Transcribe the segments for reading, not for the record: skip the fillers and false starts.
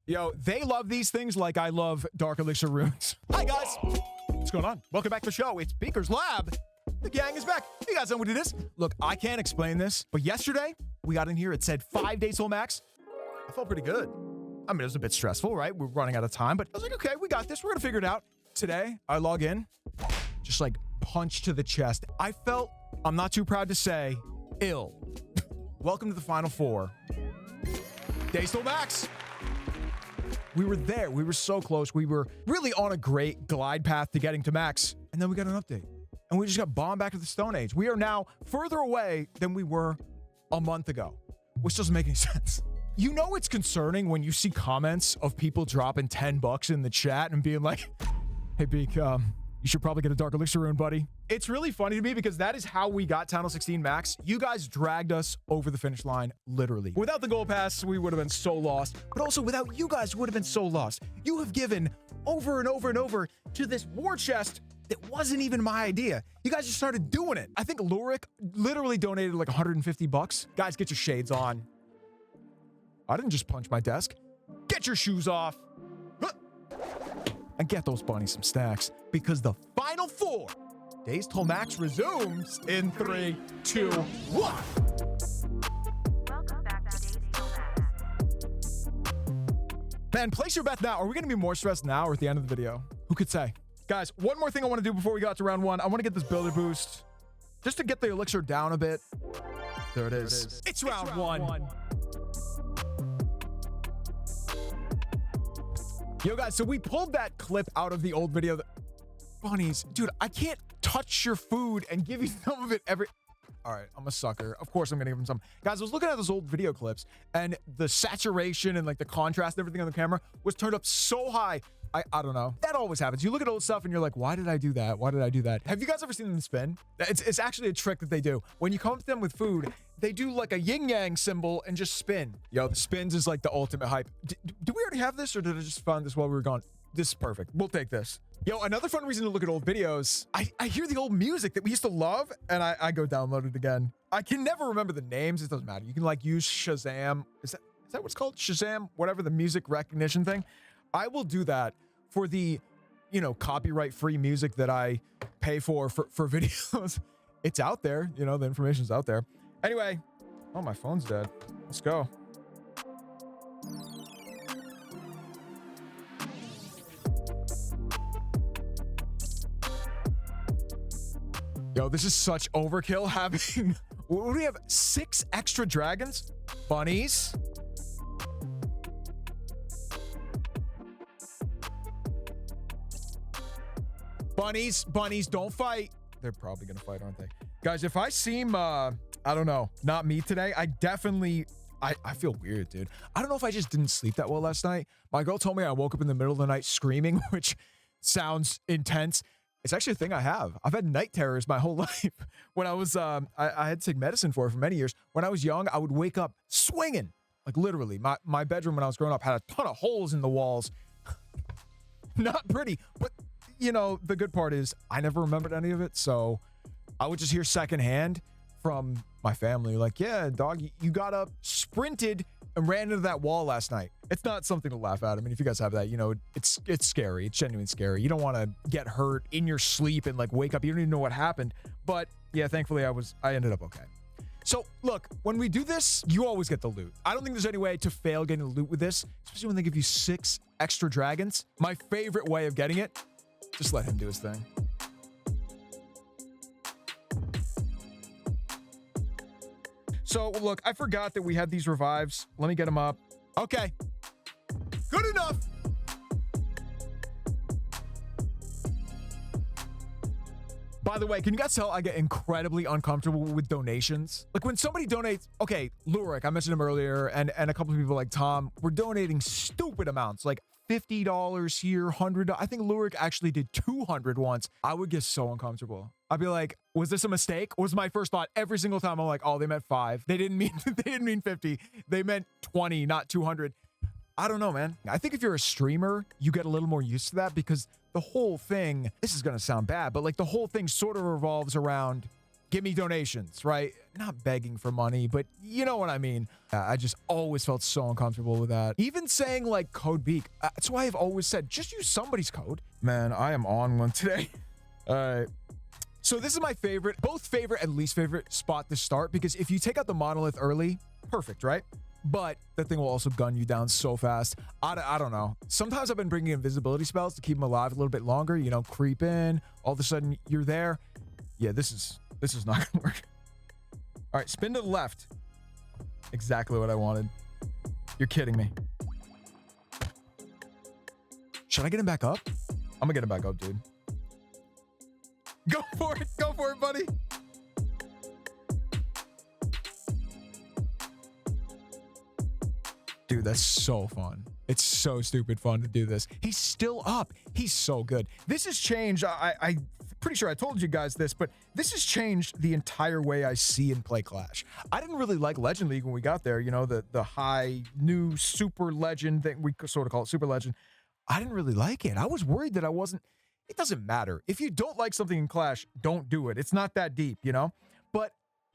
Yo, they love these things like I love Dark Elixir runes. Hi, guys. What's going on? Welcome back to the show. It's Beaker's Lab. The gang is back. You guys know what it is. Look, I can't explain this, but yesterday we got in here. It said 5 days till max. I felt pretty good. I mean, it was a bit stressful, right? We're running out of time, but I was like, okay, we got this. We're going to figure it out. Today, I log in, just like punch to the chest. I felt, I'm not too proud to say, ill. Welcome to the final 4. Days till max. We were there. We were so close. We were really on a great glide path to getting to max. And then we got an update. And we just got bombed back to the Stone Age. We are now further away than we were a month ago, which doesn't make any sense. You know it's concerning when you see comments of people dropping $10 in the chat and being like, hey, Beak, you should probably get a Dark Elixir rune, buddy. It's really funny to me because that is how we got Channel 16 max. You guys dragged us over the finish line, literally. Without the gold pass, we would have been so lost. But also without you guys, we would have been so lost. You have given over and over and over to this war chest that wasn't even my idea. You guys just started doing it. I think Lurik literally donated like $150. Guys, get your shades on. I didn't just punch my desk. Get your shoes off. And get those bunnies some stacks because the final 4 days till max resumes in 3, 2, 1. Welcome back to Days Till Max. Man, place your bet now. Are we going to be more stressed now or at the end of the video? Who could say? Guys, one more thing I want to do before we got to round 1. I want to get this builder boost just to get the elixir down a bit. There it is. It's round 1. Yo, guys, so we pulled that clip out of the old video. Bunnies, dude, I can't touch your food and give you some of it every... All right, I'm a sucker. Of course I'm going to give him some. Guys, I was looking at those old video clips, and the saturation and, like, the contrast and everything on the camera was turned up so high. I don't know. That always happens. You look at old stuff, and you're like, why did I do that? Why did I do that? Have you guys ever seen them spin? It's actually a trick that they do. When you come to them with food, they do, like, a yin-yang symbol and just spin. Yo, the spins is, like, the ultimate hype. Do we already have this, or did I just find this while we were gone? This is perfect. We'll take this. Yo, another fun reason to look at old videos, I hear the old music that we used to love, and I go download it again. I can never remember the names. It doesn't matter. You can, like, use Shazam. Is that what it's called? Shazam? Whatever, the music recognition thing. I will do that for the, you know, copyright-free music that I pay for videos. It's out there. You know, the information's out there. Anyway. Oh, my phone's dead. Let's go. Yo, this is such overkill having... What do we have? 6 extra dragons? Bunnies? Bunnies, don't fight. They're probably gonna fight, aren't they? Guys, if I seem, I don't know, not me today, I definitely... I feel weird, dude. I don't know if I just didn't sleep that well last night. My girl told me I woke up in the middle of the night screaming, which sounds intense. It's actually a thing I have. I've had night terrors my whole life. When I was, I had to take medicine for many years. When I was young, I would wake up swinging. Like literally, my bedroom when I was growing up had a ton of holes in the walls. Not pretty, but you know, the good part is I never remembered any of it. So I would just hear secondhand from my family, like, yeah, dog, you got up, sprinted, and ran into that wall last night. It's not something to laugh at. I mean, if you guys have that, you know, it's scary. It's genuinely scary. You don't want to get hurt in your sleep and like wake up. You don't even know what happened. But yeah, thankfully I ended up okay. So look, when we do this, you always get the loot. I don't think there's any way to fail getting the loot with this, especially when they give you 6 extra dragons. My favorite way of getting it, just let him do his thing. So look, I forgot that we had these revives. Let me get them up. Okay. Good enough. By the way, can you guys tell I get incredibly uncomfortable with donations? Like when somebody donates, okay, Lurik, I mentioned him earlier, and a couple of people like Tom were donating stupid amounts, like $50 here, $100. I think Lurik actually did $200 once. I would get so uncomfortable. I'd be like, was this a mistake? Was my first thought every single time. I'm like, oh, they meant 5. They didn't mean 50. They meant 20, not 200. I don't know, man. I think if you're a streamer, you get a little more used to that because the whole thing, this is going to sound bad, but like the whole thing sort of revolves around give me donations, right? Not begging for money, but you know what I mean. I just always felt so uncomfortable with that. Even saying like code Beak. That's why I've always said, just use somebody's code. Man, I am on one today. All right. So this is my favorite, both favorite and least favorite spot to start, because if you take out the monolith early, perfect, right? But that thing will also gun you down so fast. I don't know. Sometimes I've been bringing invisibility spells to keep them alive a little bit longer, you know, creep in, all of a sudden you're there. Yeah, this is not gonna work. All right, spin to the left. Exactly what I wanted. You're kidding me. Should I get him back up? I'm gonna get him back up, dude. Go for it, buddy. Dude, that's so fun. It's so stupid fun to do this. He's still up. He's so good. This has changed. I'm pretty sure I told you guys this, but this has changed the entire way I see and play Clash. I didn't really like Legend League when we got there, you know, the high new super legend thing. We sort of call it super legend. I didn't really like it. I was worried that I wasn't. It doesn't matter. If you don't like something in Clash, don't do it. It's not that deep, you know? But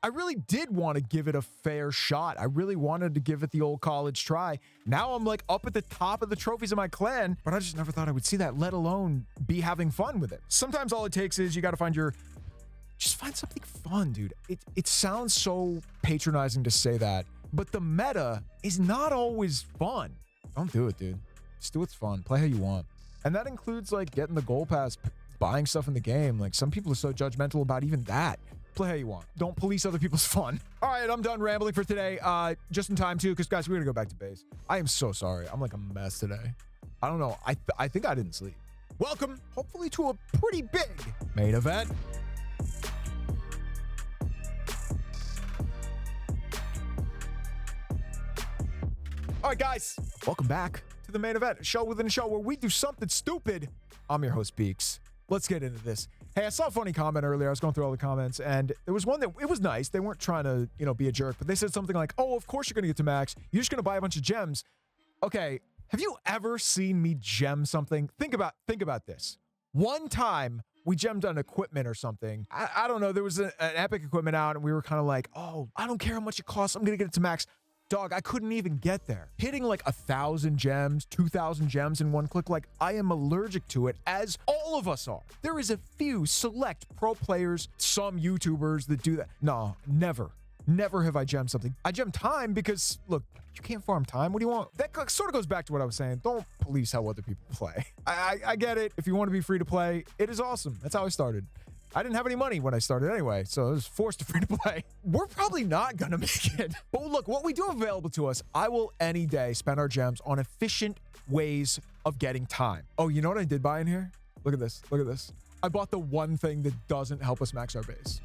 I really did want to give it a fair shot. I really wanted to give it the old college try. Now I'm like up at the top of the trophies of my clan, but I just never thought I would see that, let alone be having fun with it. Sometimes all it takes is you got to find just find something fun, dude. It sounds so patronizing to say that, but the meta is not always fun. Don't do it, dude. Just do what's fun. Play how you want. And that includes like getting the gold pass, buying stuff in the game. Like some people are so judgmental about even that. Play how you want. Don't police other people's fun. All right, I'm done rambling for today. Just in time too, because guys, we're gonna go back to base. I am so sorry. I'm like a mess today. I don't know. I think I didn't sleep. Welcome, hopefully, to a pretty big main event. All right, guys, welcome back to the main event, a show within a show where we do something stupid. I'm your host, Beaks. Let's get into this. Hey, I saw a funny comment earlier. I was going through all the comments, and there was one that it was nice. They weren't trying to, you know, be a jerk, but they said something like, "Oh, of course you're going to get to max. You're just going to buy a bunch of gems." Okay, have you ever seen me gem something? Think about this. One time we gemmed on equipment or something. I don't know. There was an epic equipment out, and we were kind of like, "Oh, I don't care how much it costs. I'm going to get it to max." Dog, I couldn't even get there. Hitting like 1,000 gems, 2,000 gems in one click, like I am allergic to it, as all of us are. There is a few select pro players, some YouTubers that do that. No, never. Never have I gemmed something. I gem time because, look, you can't farm time. What do you want? That sort of goes back to what I was saying. Don't police how other people play. I get it. If you want to be free to play, it is awesome. That's how I started. I didn't have any money when I started anyway, so I was forced to free to play. We're probably not gonna make it. But look, what we do have available to us, I will any day spend our gems on efficient ways of getting time. Oh, you know what I did buy in here? Look at this. Look at this. I bought the one thing that doesn't help us max our base.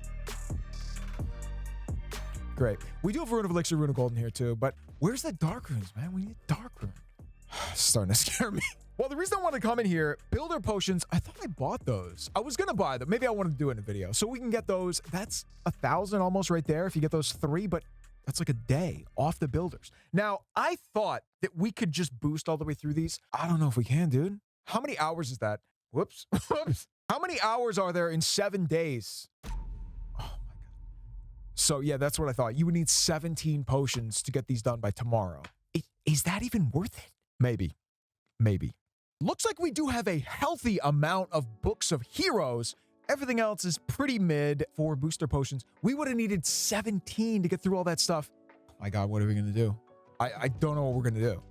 Great. We do have Rune of Elixir, Rune of Gold in here too, but where's the Dark Runes, man? We need Dark Rune. It's starting to scare me. Well, the reason I want to come in here, builder potions, I thought I bought those. I was going to buy them. Maybe I wanted to do it in a video. So we can get those. That's 1,000 almost right there if you get those 3, but that's like a day off the builders. Now, I thought that we could just boost all the way through these. I don't know if we can, dude. How many hours is that? Whoops. Whoops. How many hours are there in 7 days? Oh, my God. So, yeah, that's what I thought. You would need 17 potions to get these done by tomorrow. Is that even worth it? Maybe. Maybe. Looks like we do have a healthy amount of books of heroes. Everything else is pretty mid for booster potions. We would have needed 17 to get through all that stuff. Oh my God, what are we going to do? I don't know what we're going to do.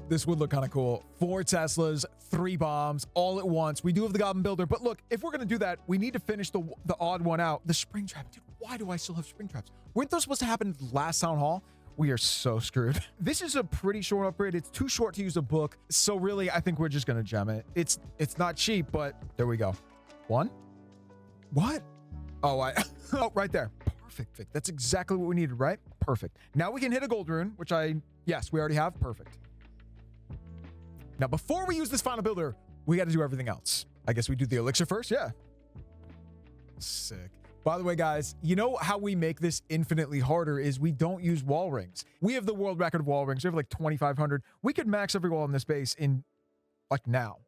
This would look kind of cool. 4 Teslas, 3 bombs, all at once. We do have the Goblin Builder, but look, if we're going to do that, we need to finish the odd one out. The Spring Trap. Dude, why do I still have Spring Traps? Weren't those supposed to happen at the last Town Hall? We are so screwed. This is a pretty short upgrade. It's too short to use a book. So really, I think we're just going to gem it. It's not cheap, but there we go. 1? What? Oh, oh, right there. Perfect. That's exactly what we needed, right? Perfect. Now we can hit a gold rune, which yes, we already have. Perfect. Now, before we use this final builder, we got to do everything else. I guess we do the elixir first. Yeah. Sick. By the way, guys, you know how we make this infinitely harder is we don't use wall rings. We have the world record of wall rings. We have like 2,500. We could max every wall in this base in like now,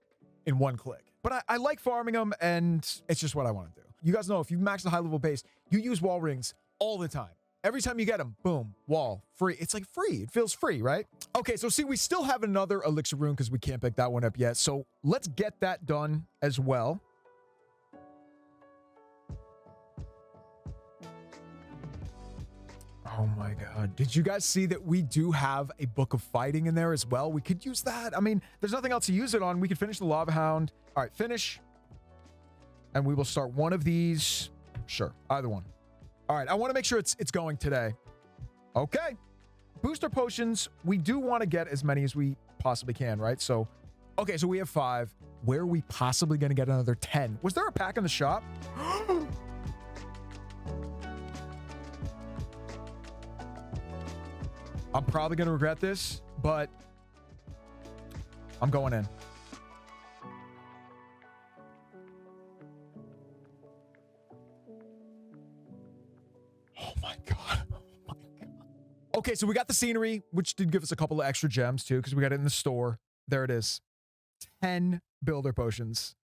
in one click. But I like farming them, and it's just what I want to do. You guys know if you max the high level base, you use wall rings all the time. Every time you get them, boom, wall, free. It's like free. It feels free, right? Okay, so see, we still have another elixir rune because we can't pick that one up yet. So let's get that done as well. Oh my God. Did you guys see that we do have a book of fighting in there as well? We could use that. I mean, there's nothing else to use it on. We could finish the lava hound. All right, finish. And we will start one of these. Sure, either one. All right, I want to make sure it's going today. Okay. Booster potions. We do want to get as many as we possibly can, right? So, okay, so we have 5. Where are we possibly going to get another 10? Was there a pack in the shop? I'm probably going to regret this, but I'm going in. Oh my God. Oh my God. Okay, so we got the scenery, which did give us a couple of extra gems too, because we got it in the store. There it is. 10 builder potions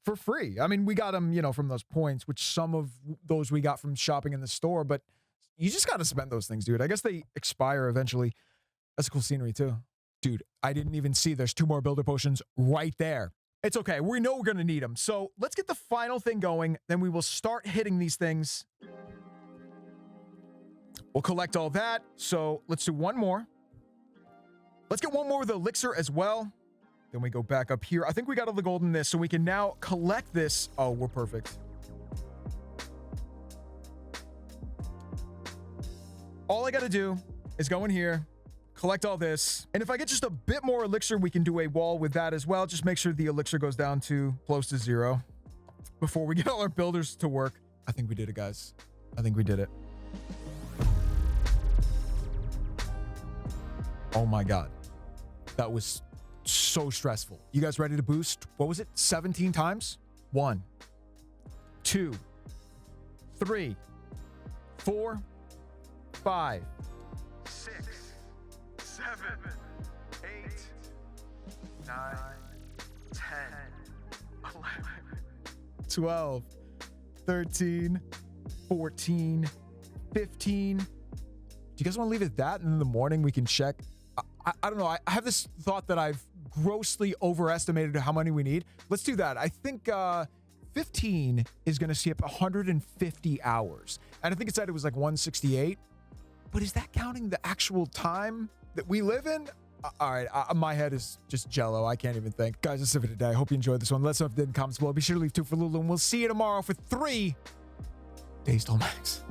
for free. I mean, we got them, you know, from those points, which some of those we got from shopping in the store, but you just got to spend those things, dude. I guess they expire eventually. That's a cool scenery too. Dude, I didn't even see there's 2 more builder potions right there. It's okay. We know we're going to need them. So let's get the final thing going. Then we will start hitting these things. We'll collect all that. So let's do one more. Let's get one more with elixir as well. Then we go back up here. I think we got all the gold in this, so we can now collect this. Oh, we're perfect. All I got to do is go in here, collect all this. And if I get just a bit more elixir, we can do a wall with that as well. Just make sure the elixir goes down to close to 0 before we get all our builders to work. I think we did it, guys. I think we did it. Oh my God. That was so stressful. You guys ready to boost? What was it? 17 times? 1, 2, 3, 4, 5, 6, 7, 8, 9, 10, 11, 12, 13, 14, 15. Do you guys want to leave it at that? And in the morning we can check. I don't know. I have this thought that I've grossly overestimated how many we need. Let's do that. I think 15 is going to see up 150 hours. And I think it said it was like 168. But is that counting the actual time that we live in? All right. My head is just jello. I can't even think. Guys, that's it for today. I hope you enjoyed this one. Let us know if you did in the comments below. Be sure to leave 2 for Lulu. And we'll see you tomorrow for 3 days till max.